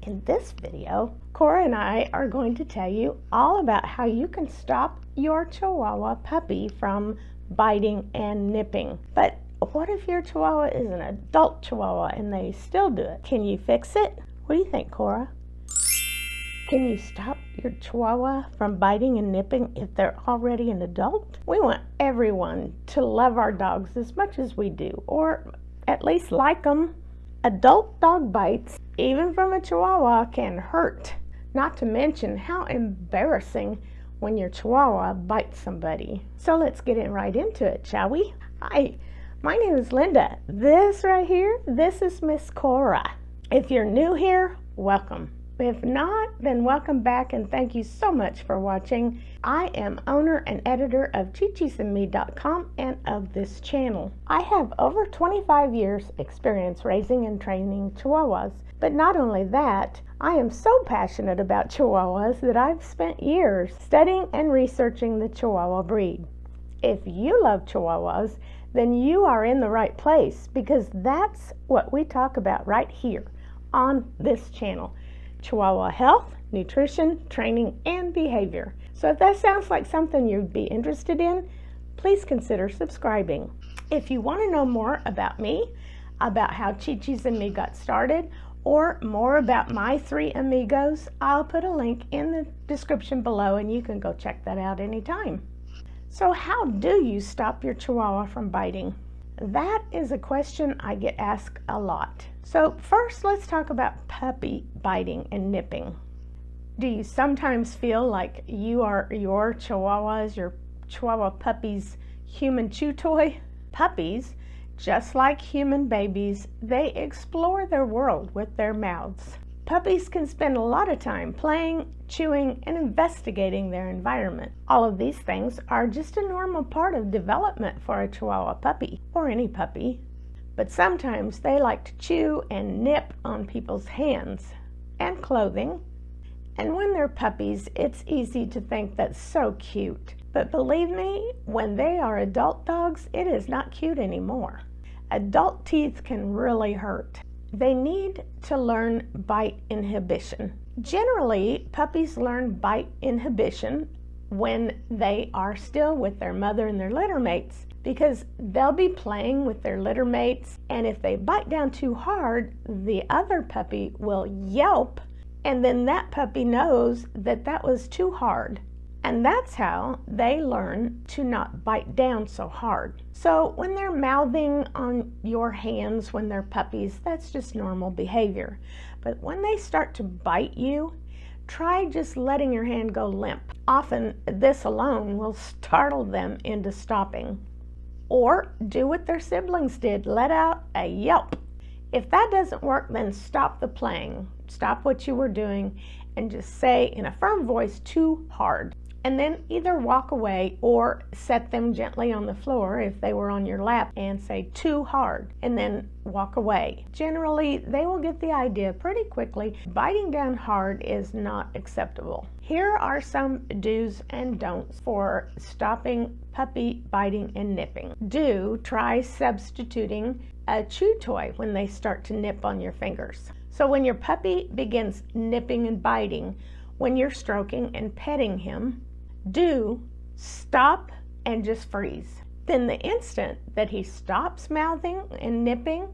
In this video, Cora and I are going to tell you all about how you can stop your Chihuahua puppy from biting and nipping. But what if your Chihuahua is an adult Chihuahua and they still do it? Can you fix it? What do you think, Cora? Can you stop your Chihuahua from biting and nipping if they're already an adult? We want everyone to love our dogs as much as we do, or at least like them. Adult dog bites, even from a Chihuahua, can hurt. Not to mention how embarrassing when your Chihuahua bites somebody. So let's get right into it, shall we? Hi, my name is Linda. This right here, this is Miss Cora. If you're new here, welcome. If not, then welcome back and thank you so much for watching. I am owner and editor of ChiChisandme.com and of this channel. I have over 25 years experience raising and training Chihuahuas. But not only that, I am so passionate about Chihuahuas that I've spent years studying and researching the Chihuahua breed. If you love Chihuahuas, then you are in the right place because that's what we talk about right here on this channel. Chihuahua health, nutrition, training, and behavior. So if that sounds like something you'd be interested in, please consider subscribing. If you want to know more about me, about how ChiChis and me got started, or more about my three amigos, I'll put a link in the description below and you can go check that out anytime. So how do you stop your Chihuahua from biting? That is a question I get asked a lot. So first, let's talk about puppy biting and nipping. Do you sometimes feel like you are your Chihuahua puppy's human chew toy? Puppies, just like human babies, they explore their world with their mouths. Puppies can spend a lot of time playing, chewing, and investigating their environment. All of these things are just a normal part of development for a Chihuahua puppy, or any puppy. But sometimes they like to chew and nip on people's hands and clothing. And when they're puppies, it's easy to think that's so cute. But believe me, when they are adult dogs, it is not cute anymore. Adult teeth can really hurt. They need to learn bite inhibition. Generally, puppies learn bite inhibition when they are still with their mother and their litter mates, because they'll be playing with their litter mates, and if they bite down too hard, the other puppy will yelp, and then that puppy knows that that was too hard. And that's how they learn to not bite down so hard. So when they're mouthing on your hands when they're puppies, that's just normal behavior. But when they start to bite you, try just letting your hand go limp. Often this alone will startle them into stopping. Or do what their siblings did, let out a yelp. If that doesn't work, then stop the playing. Stop what you were doing and just say in a firm voice, too hard. And then either walk away or set them gently on the floor if they were on your lap and say too hard and then walk away. Generally, they will get the idea pretty quickly. Biting down hard is not acceptable. Here are some do's and don'ts for stopping puppy biting and nipping. Do try substituting a chew toy when they start to nip on your fingers. So when your puppy begins nipping and biting, when you're stroking and petting him, do stop and just freeze. Then the instant that he stops mouthing and nipping,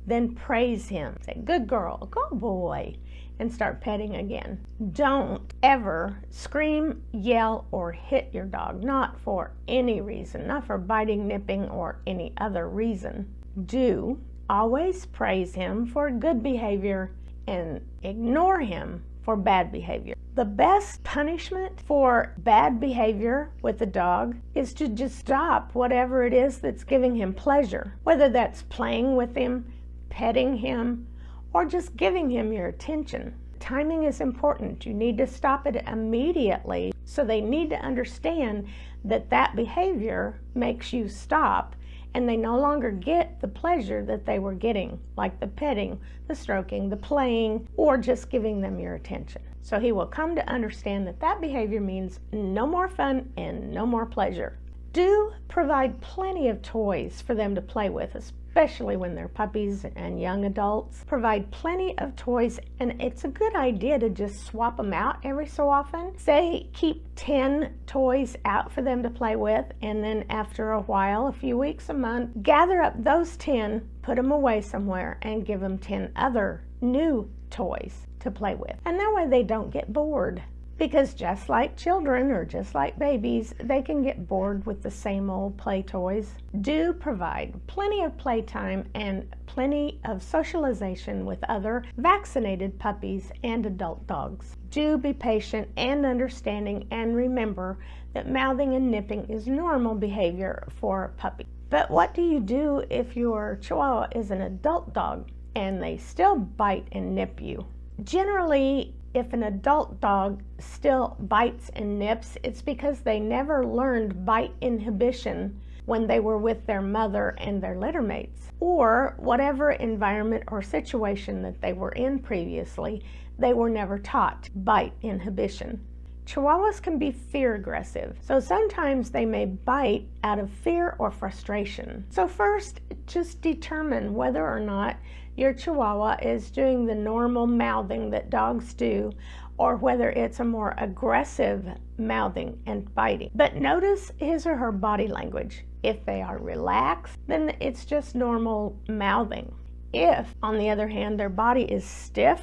then praise him. Say, good girl, good boy, and start petting again. Don't ever scream, yell, or hit your dog, not for any reason, not for biting, nipping, or any other reason. Do always praise him for good behavior and ignore him for bad behavior. The best punishment for bad behavior with a dog is to just stop whatever it is that's giving him pleasure, whether that's playing with him, petting him, or just giving him your attention. Timing is important. You need to stop it immediately. So they need to understand that that behavior makes you stop and they no longer get the pleasure that they were getting, like the petting, the stroking, the playing, or just giving them your attention. So he will come to understand that that behavior means no more fun and no more pleasure. Do provide plenty of toys for them to play with, especially when they're puppies and young adults. Provide plenty of toys, and it's a good idea to just swap them out every so often. Say keep 10 toys out for them to play with, and then after a while, a few weeks, a month, gather up those 10, put them away somewhere, and give them 10 other new toys to play with. And that way they don't get bored. Because just like children or just like babies, they can get bored with the same old play toys. Do provide plenty of playtime and plenty of socialization with other vaccinated puppies and adult dogs. Do be patient and understanding, and remember that mouthing and nipping is normal behavior for a puppy. But what do you do if your Chihuahua is an adult dog and they still bite and nip you? Generally, if an adult dog still bites and nips, it's because they never learned bite inhibition when they were with their mother and their litter mates, or whatever environment or situation that they were in previously, they were never taught bite inhibition. Chihuahuas can be fear aggressive, so sometimes they may bite out of fear or frustration. So first, just determine whether or not your Chihuahua is doing the normal mouthing that dogs do, or whether it's a more aggressive mouthing and biting. But notice his or her body language. If they are relaxed, then it's just normal mouthing. If, on the other hand, their body is stiff,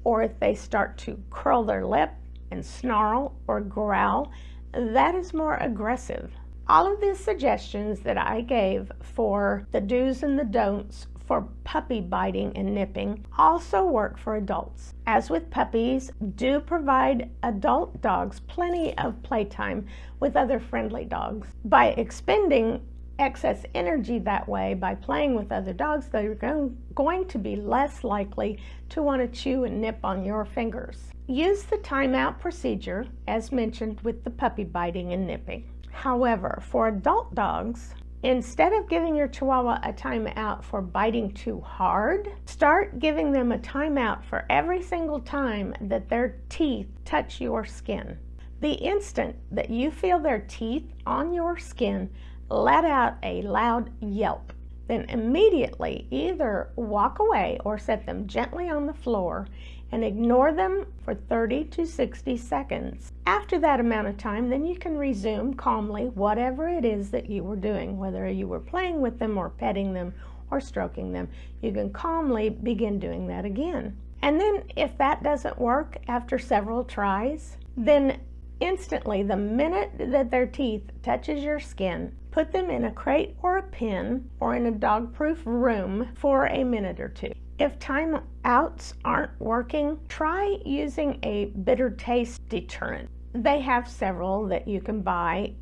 or if they start to curl their lip and snarl or growl, that is more aggressive. All of these suggestions that I gave for the do's and the don'ts for puppy biting and nipping also work for adults. As with puppies, do provide adult dogs plenty of playtime with other friendly dogs. By expending excess energy that way, by playing with other dogs, they're going to be less likely to want to chew and nip on your fingers. Use the timeout procedure as mentioned with the puppy biting and nipping. However, for adult dogs, instead of giving your Chihuahua a timeout for biting too hard, start giving them a timeout for every single time that their teeth touch your skin. The instant that you feel their teeth on your skin, let out a loud yelp. Then immediately either walk away or set them gently on the floor and ignore them for 30 to 60 seconds. After that amount of time, then you can resume calmly whatever it is that you were doing, whether you were playing with them or petting them or stroking them. You can calmly begin doing that again. And then if that doesn't work after several tries, then instantly, the minute that their teeth touches your skin, put them in a crate or a pen or in a dog-proof room for a minute or two. If timeouts aren't working, try using a bitter taste deterrent. They have several that you can buy.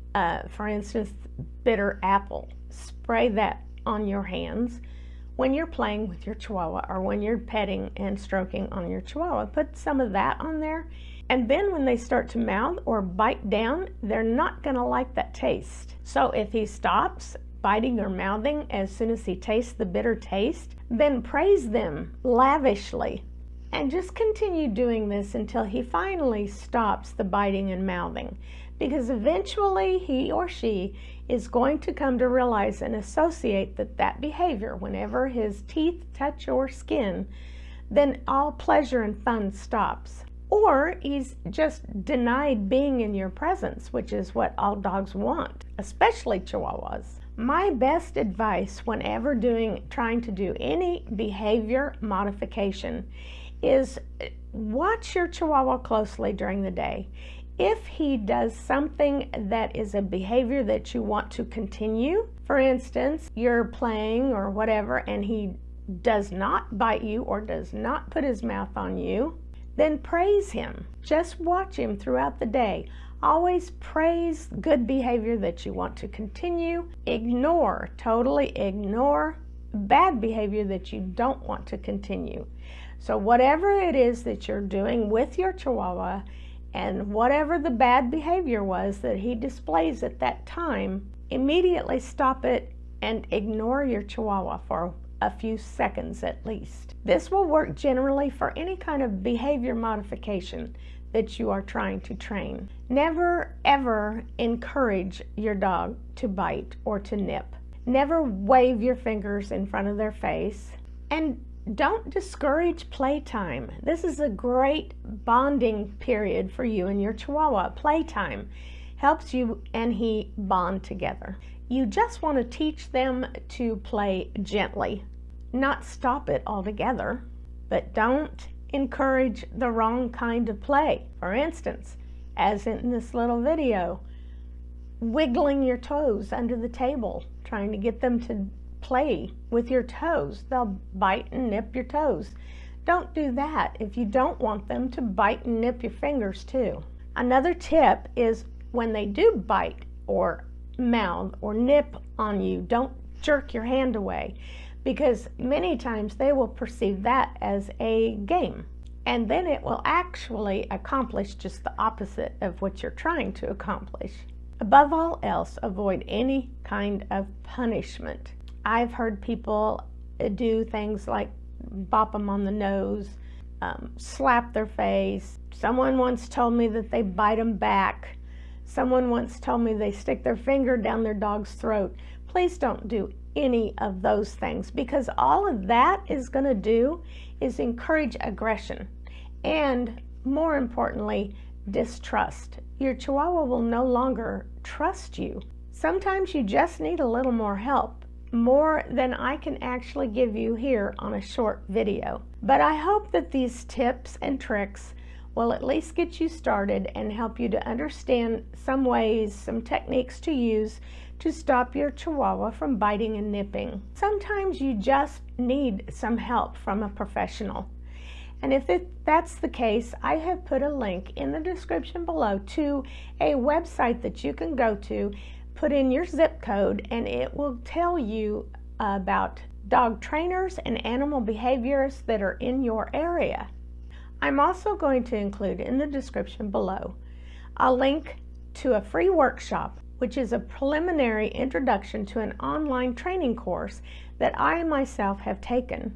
For instance, bitter apple. Spray that on your hands when you're playing with your Chihuahua or when you're petting and stroking on your Chihuahua. Put some of that on there. And then when they start to mouth or bite down, they're not going to like that taste. So if he stops biting or mouthing as soon as he tastes the bitter taste, then praise them lavishly. And just continue doing this until he finally stops the biting and mouthing. Because eventually he or she is going to come to realize and associate that behavior, whenever his teeth touch your skin, then all pleasure and fun stops. Or he's just denied being in your presence, which is what all dogs want, especially Chihuahuas. My best advice whenever trying to do any behavior modification is watch your Chihuahua closely during the day. If he does something that is a behavior that you want to continue, for instance, you're playing or whatever and he does not bite you or does not put his mouth on you, then praise him. Just watch him throughout the day. Always praise good behavior that you want to continue. Totally ignore bad behavior that you don't want to continue. So whatever it is that you're doing with your Chihuahua and whatever the bad behavior was that he displays at that time, immediately stop it and ignore your Chihuahua for a few seconds at least. This will work generally for any kind of behavior modification that you are trying to train. Never ever encourage your dog to bite or to nip. Never wave your fingers in front of their face. And don't discourage playtime. This is a great bonding period for you and your Chihuahua. Playtime helps you and he bond together. You just want to teach them to play gently, not stop it altogether, but don't encourage the wrong kind of play. For instance, as in this little video, wiggling your toes under the table, trying to get them to play with your toes. They'll bite and nip your toes. Don't do that if you don't want them to bite and nip your fingers too. Another tip is when they do bite or mouth or nip on you, don't jerk your hand away, because many times they will perceive that as a game, and then it will actually accomplish just the opposite of what you're trying to accomplish. Above all else, avoid any kind of punishment. I've heard people do things like bop them on the nose, slap their face. Someone once told me that they bite them back. Someone once told me they stick their finger down their dog's throat. Please don't do any of those things, because all of that is going to do is encourage aggression and, more importantly, distrust. Your Chihuahua will no longer trust you. Sometimes you just need a little more help, more than I can actually give you here on a short video. But I hope that these tips and tricks will at least get you started and help you to understand some ways, some techniques to use to stop your Chihuahua from biting and nipping. Sometimes you just need some help from a professional. And if that's the case, I have put a link in the description below to a website that you can go to, put in your zip code, and it will tell you about dog trainers and animal behaviorists that are in your area. I'm also going to include in the description below a link to a free workshop, which is a preliminary introduction to an online training course that I myself have taken.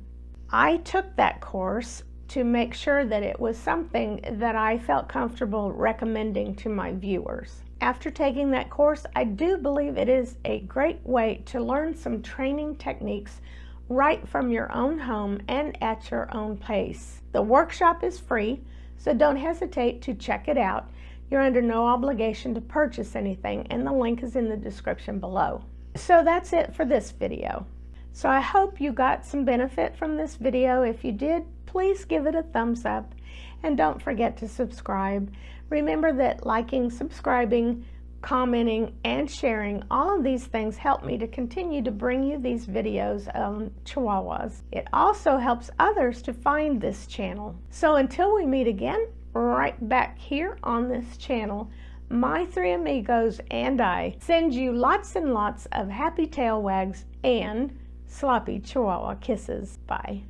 I took that course to make sure that it was something that I felt comfortable recommending to my viewers. After taking that course, I do believe it is a great way to learn some training techniques right from your own home and at your own pace. The workshop is free, so don't hesitate to check it out. You're under no obligation to purchase anything, and the link is in the description below. So that's it for this video. So I hope you got some benefit from this video. If you did, please give it a thumbs up, and don't forget to subscribe. Remember that liking, subscribing, commenting, and sharing, all of these things help me to continue to bring you these videos on Chihuahuas. It also helps others to find this channel. So until we meet again, right back here on this channel, my three amigos and I send you lots and lots of happy tail wags and sloppy Chihuahua kisses. Bye.